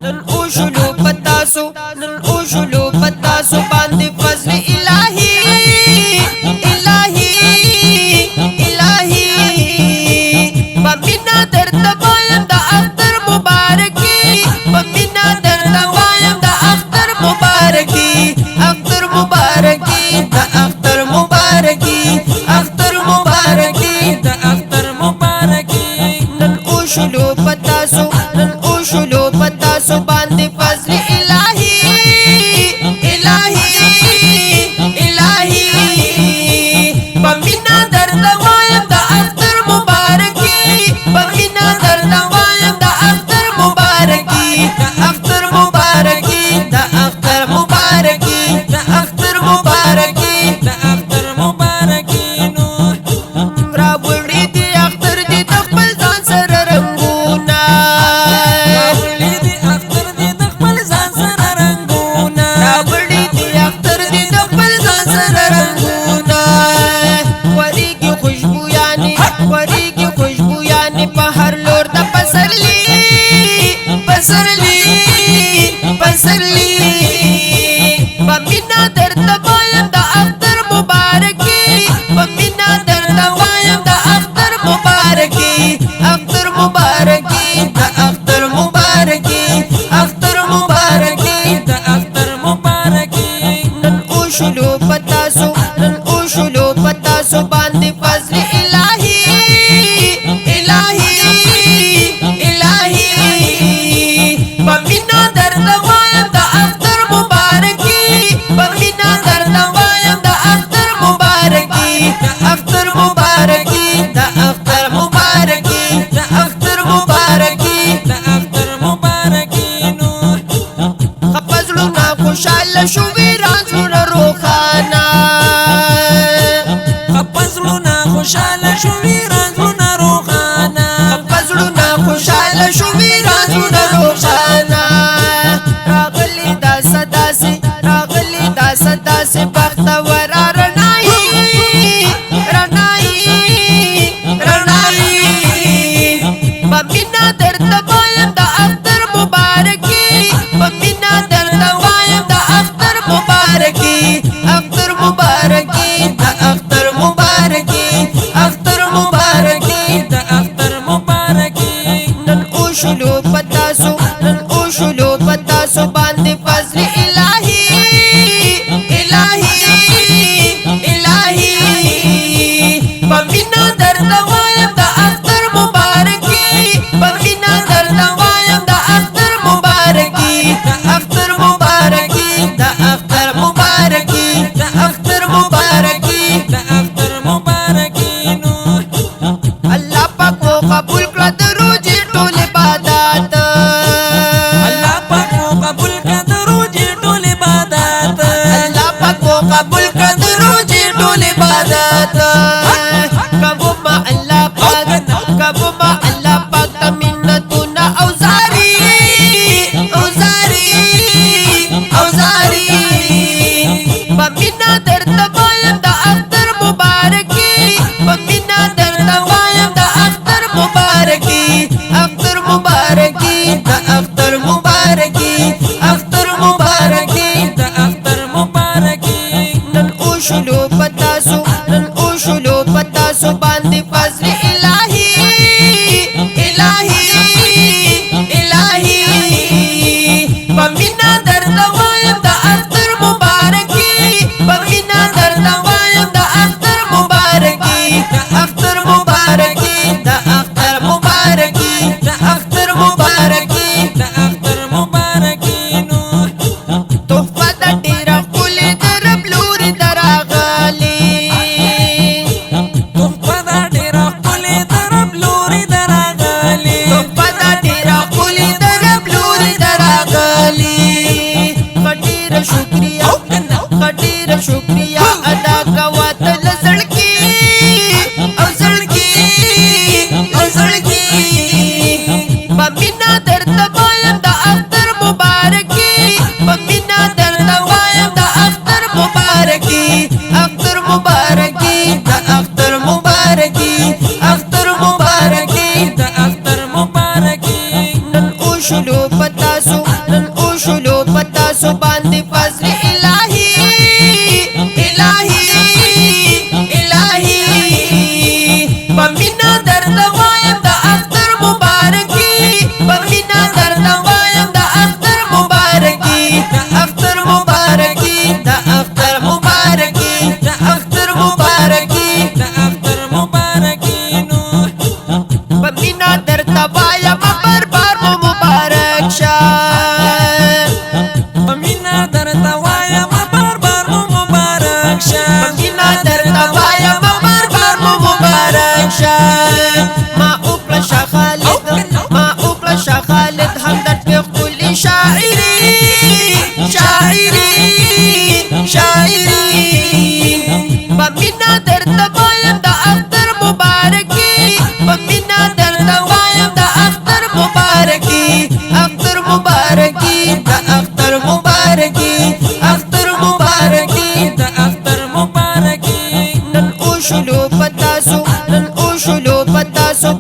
नन उशुलो पतासो बांधे फजल इलाही इलाही इलाही बमिना दर्द बायम दा अख्तर मुबारकी बमिना दर्द बायम दा अख्तर मुबारकी अख्तर मुबारकी दा अख्तर मुबारकी अख्तर मुबारकी दा अख्तर मुबारकी नन उशुलो पतासो बांधे फजल इलाही इलाही इलाही बमिना दर्द वायम दा अख्तर मुबारकी बमिना दर्द वायम दा अख्तर मुबारकी अख्तर मुबारकी दा अख्तर मुबारकी दा अख्तर मुबारकी दा अख्तर मुबारकी नो रावड़ी दी अख्तर दी तकबल जान सर रंगूना पहर लोर दा पसरली पसरली पसरली बमिना दर्द वायम दा अख्तर मुबारकी बमिना दर्द वायम दा अख्तर मुबारकी अख्तर मुबारकी दा अख्तर मुबारकी अख्तर मुबारकी दा अख्तर मुबारकी नन उशुलो पतासो बांधे फजल इलाही बमिना दर्द वायम दा अख्तर मुबारकी बमिना दर्द वायम दा अख्तर मुबारकी अख्तर मुबारकी दा अख्तर मुबारकी दा अख्तर मुबारकी दा अख्तर मुबारकी नो फजलु ना खुशाल शुवीरान सुन रोखाना फजलु ना खुशाल शुवीरान सुन रोखाना फजलु ना खुशाल शुवीरान सुन रोखाना रागली दा सदा से बख्तवर रनाई रनाई रनाई बमिना दर्द वायम दा अख्तर मुबारकी बमिना दर्द वायम दा अख्तर मुबारकी अख्तर मुबारकी दा अख्तर मुबारकी अख्तर मुबारकी दा अख्तर मुबारकी नन उशुलो पतासो बांधे फजल इलाही इलाही इलाही बमिना दर्द वायम दा अख्तर मुबारकी बमिना दर्द वायम दा अख्तर मुबारकी अख्तर मुबारकी दा अख्तर मुबारकी दा अख्तर मुबारकी दा अख्तर मुबारकी नो अल्लाह पाक को कबूल कर दरूजी टोल इबादत अल्लाह पाक को कबूल कर दरूजी टोल इबादत अल्लाह पाक को कबूल कर दरूजी टोल इबादत कबो मा अल्लाह पाक तमिन्नतुना औजारी औजारी औजारी बमिना दर्द वायम दा अख्तर मुबारकी बमिना दर्द वायम दा अख्तर मुबारकी अख्तर मुबारकी दा अख्तर मुबारकी अख्तर मुबारकी दा अख्तर मुबारकी नन उशुलो पतासो बांधे फजल इलाही इलाही इलाही बमिना दर्द वायम दा अख्तर मुबारकी बमिना दर्द वायम दा अख्तर मुबारकी अख्तर मुबारकी दा अख्तर मुबारकी दा अख्तर मुबारकी दा अख्तर मुबारकी नो तोहफा दा डेरा फुले दरब लूरी दरागली तोहफा दा डेरा फुले दरब लूरी दरागली तोहफा दा डेरा फुले दरब लूरी दरागली खटीर शुक्रिया अदा कवात लसड़की औसड़की बमिना दर्द वायम दा अख्तर मुबारकी बमिना दर्द वायम दा अख्तर मुबारकी अख्तर मुबारकी दा अख्तर मुबारकी अख्तर मुबारकी दा अख्तर मुबारकी नन उशुलो पतासो تاسو باندې فضل الهی الهی الهی پمینا درد وایم د اختر مبارکی پمینا درد وایم د اختر مبارکی اختر مبارکی د اختر مبارکی د اختر مبارکی د اختر مبارکی نو پمینا درد وایم بار بار مبارک شه پمینا درد وایم بار بار مبارک شه پمینا درد وایم بار بار مبارک شه ما اوکلا شاه خالد ما اوکلا شاه خالد همدرد په خپل شاعری شاعری شاعری پمینا درد وایم د اختر مبارکی پمینا درد وایم د اختر مبارکی اختر مبارکی د اختر مبارکی اختر مبارکی د اختر مبارکی نن او شلو پتاسو نن او شلو پتاسو